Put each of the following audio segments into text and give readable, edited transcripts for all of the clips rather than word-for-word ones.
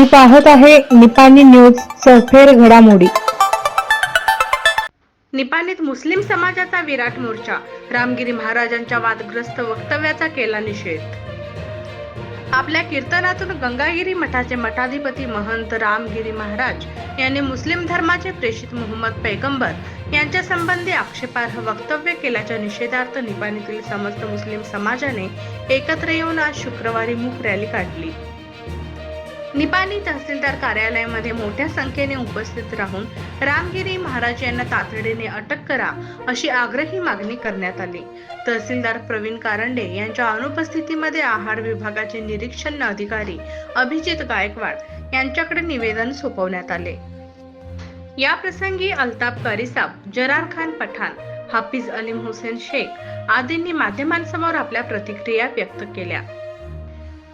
आपण पाहत आहे निपाणी न्यूज सफेर घडामोडी। निपाणीत मुस्लिम समाजाचा विराट मोर्चा, रामगिरी महाराजांच्या वादग्रस्त वक्तव्याचा केला निषेध। आपल्या कीर्तनातून गंगागिरी मठाचे मठाधिपती महंत रामगिरी महाराज यांनी मुस्लिम धर्माचे प्रेषित मोहम्मद पैगंबर यांच्या संबंधी आक्षेपार्ह वक्तव्य केल्याच्या निषेधार्थ निपाणीतील समस्त मुस्लिम समाजाने एकत्र येऊन आज शुक्रवारी मूक रॅली काढली। निपाणी तहसीलदार कार्यालयामध्ये मोठ्या संख्येने उपस्थित राहून रामगिरी महाराज यांना तातडीने अटक करा अशी आग्रही मागणी करण्यात आली। तहसीलदार प्रवीण कारंडे यांच्या अनुपस्थितीमध्ये आहार विभागाचे निरीक्षण अधिकारी अभिजित गायकवाड यांच्याकडे निवेदन सोपवण्यात आले। या प्रसंगी अल्ताफ कारीसाब, जरार खान पठाण, हाफिज अलीम हुसेन शेख आदींनी माध्यमांसमोर आपल्या प्रतिक्रिया व्यक्त केल्या।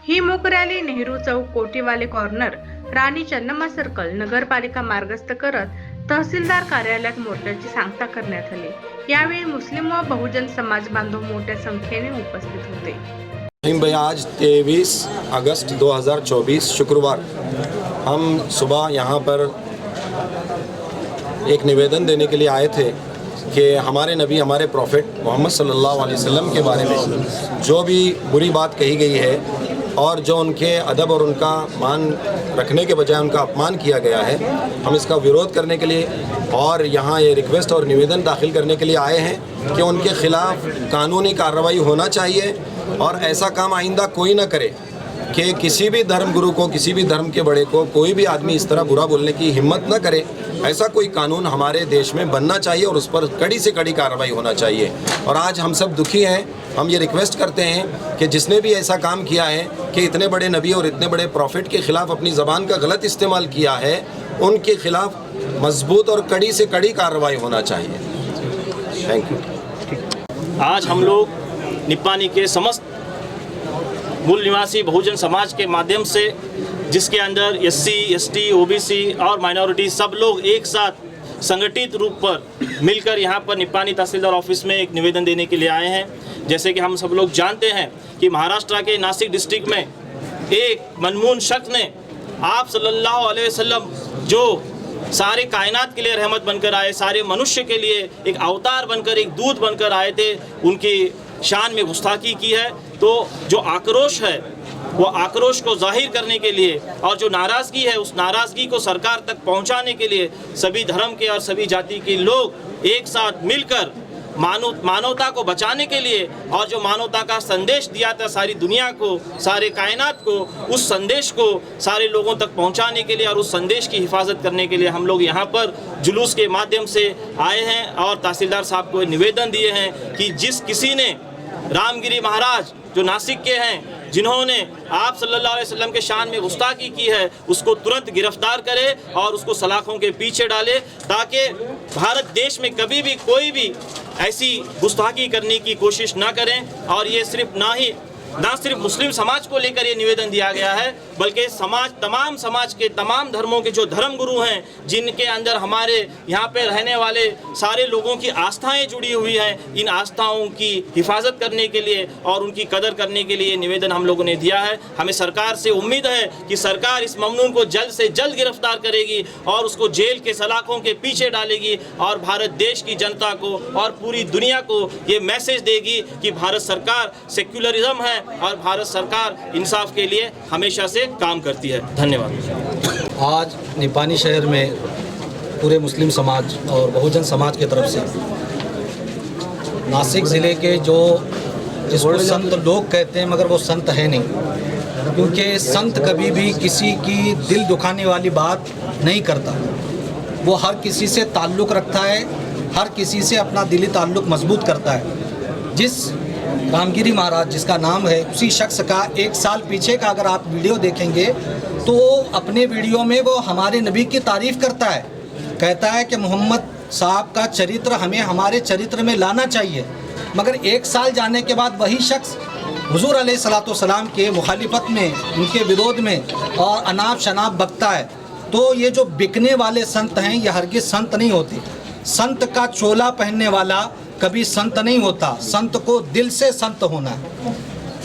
ही मूक रॅली नेहरू चौक, कोटीवाले कॉर्नर, राणी चन्नम्मा सर्कल, नगरपालिका मार्गस्थ करत तहसीलदार कार्यालयात मोर्चाची सांगता करण्यात आली। यावेळी मुस्लिम व बहुजन समाज बांधव मोठ्या संख्येने उपस्थित होते। आज 23 अगस्त 2024 शुक्रवार हम सुबह यहाँ पर एक निवेदन देने के लिए आए थे कि हमारे नबी, हमारे प्रॉफिट मोहम्मद सल्लल्लाहु अलैहि वसल्लम के बारे में जो भी बुरी बात कही गई है और जो उनके अदब और उनका मान रखने के बजाय उनका अपमान किया गया है, हम इसका विरोध करने के लिए और यहाँ ये रिक्वेस्ट और निवेदन दाखिल करने के लिए आए हैं कि उनके खिलाफ़ कानूनी कार्रवाई होना चाहिए और ऐसा काम आइंदा कोई ना करे कि किसी भी धर्म गुरु को, किसी भी धर्म के बड़े को कोई भी आदमी इस तरह बुरा बोलने की हिम्मत ना करे। ऐसा कोई कानून हमारे देश में बनना चाहिए और उस पर कड़ी से कड़ी कार्रवाई होना चाहिए। और आज हम सब दुखी हैं। हम ये रिक्वेस्ट करते हैं कि जिसने भी ऐसा काम किया है कि इतने बड़े नबी और इतने बड़े प्रॉफिट के ख़िलाफ़ अपनी ज़बान का गलत इस्तेमाल किया है, उनके ख़िलाफ़ मजबूत और कड़ी से कड़ी कार्रवाई होना चाहिए। Thank you. आज हम लोग निपानी के समस्त मूल निवासी बहुजन समाज के माध्यम से, जिसके अंदर SC, ST, OBC और माइनॉरिटी सब लोग एक साथ संगठित रूप पर मिलकर यहाँ पर निपानी तहसीलदार ऑफिस में एक निवेदन देने के लिए आए हैं। जैसे कि हम सब लोग जानते हैं कि महाराष्ट्र के नासिक डिस्ट्रिक्ट में एक मनमून शख्स ने आप सल्लल्लाहु अलैहि वसल्लम जो सारे कायनात के लिए रहमत बनकर आए, सारे मनुष्य के लिए एक अवतार बनकर, एक दूत बनकर आए थे, उनकी शान में गुस्ताखी की है। तो जो आक्रोश है वो आक्रोश को जाहिर करने के लिए और जो नाराज़गी है उस नाराज़गी को सरकार तक पहुंचाने के लिए सभी धर्म के और सभी जाति के लोग एक साथ मिलकर मानवता को बचाने के लिए और जो मानवता का संदेश दिया था सारी दुनिया को, सारे कायनात को, उस संदेश को सारे लोगों तक पहुंचाने के लिए और उस संदेश की हिफाजत करने के लिए हम लोग यहाँ पर जुलूस के माध्यम से आए हैं और तहसीलदार साहब को निवेदन दिए हैं कि जिस किसी ने रामगिरी महाराज जो नासिक के हैं, जिन्होंने आप सल्लल्लाहु अलैहि वसल्लम के शान में गुस्ताखी की है, उसको तुरंत गिरफ्तार करे और उसको सलाखों के पीछे डाले, ताकि भारत देश में कभी भी कोई भी ऐसी गुस्ताखी करने की कोशिश ना करें। और ये ना सिर्फ मुस्लिम समाज को लेकर ये निवेदन दिया गया है, बल्कि तमाम समाज के तमाम धर्मों के जो धर्म गुरु हैं, जिनके अंदर हमारे यहाँ पे रहने वाले सारे लोगों की आस्थाएं जुड़ी हुई हैं, इन आस्थाओं की हिफाजत करने के लिए और उनकी कदर करने के लिए ये निवेदन हम लोगों ने दिया है। हमें सरकार से उम्मीद है कि सरकार इस ममनून को जल्द से जल्द गिरफ्तार करेगी और उसको जेल के सलाखों के पीछे डालेगी और भारत देश की जनता को और पूरी दुनिया को ये मैसेज देगी कि भारत सरकार सेक्युलरिज्म है और भारत सरकार इंसाफ के लिए हमेशा से काम करती है। धन्यवाद। आज निपानी शहर में पूरे मुस्लिम समाज और बहुजन समाज की तरफ से नासिक ज़िले के जिसको संत लोग कहते हैं, मगर वो संत है नहीं, क्योंकि संत कभी भी किसी की दिल दुखाने वाली बात नहीं करता। वो हर किसी से ताल्लुक़ रखता है, हर किसी से अपना दिली ताल्लुक़ मजबूत करता है। जिस रामगिरी महाराज जिसका नाम है, उसी शख्स का 1 साल पीछे का अगर आप वीडियो देखेंगे तो अपने वीडियो में वो हमारे नबी की तारीफ़ करता है, कहता है कि मोहम्मद साहब का चरित्र हमें हमारे चरित्र में लाना चाहिए। मगर 1 साल जाने के बाद वही शख्स हुजूर अलैहिस्सलाम के मुखालिफत में, उनके विरोध में और अनाप शनाप बकता है। तो ये जो बिकने वाले संत हैं, ये हरगिज़ संत नहीं होते। संत का चोला पहनने वाला कभी संत नहीं होता। संत को दिल से संत होना है।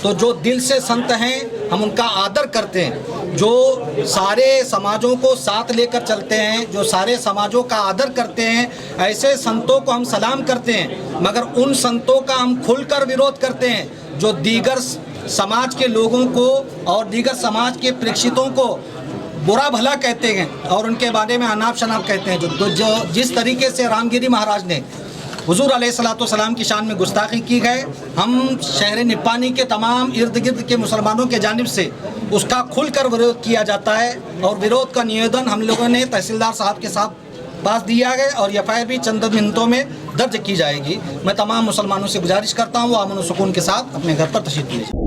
तो जो दिल से संत हैं हम उनका आदर करते हैं, जो सारे समाजों को साथ लेकर चलते हैं, जो सारे समाजों का आदर करते हैं, ऐसे संतों को हम सलाम करते हैं। मगर उन संतों का हम खुलकर विरोध करते हैं जो दीगर समाज के लोगों को और दीगर समाज के प्रेक्षितों को बुरा भला कहते हैं और उनके बारे में अनाप शनाप कहते हैं। जो जिस तरीके से रामगिरी महाराज ने हुजूर अलैहिस्सलाम की शान में गुस्ताखी की गए, हम शहर निप्पानी के तमाम इर्द गिर्द के मुसलमानों के जानिब से उसका खुलकर विरोध किया जाता है। और विरोध का निवेदन हम लोगों ने तहसीलदार साहब के साथ पास दिया है और एफआईआर भी चंद मिनटों में दर्ज की जाएगी। मैं तमाम मुसलमानों से गुजारिश करता हूँ वो अमन और सुकून के साथ अपने घर पर तशरीफ लीजिए।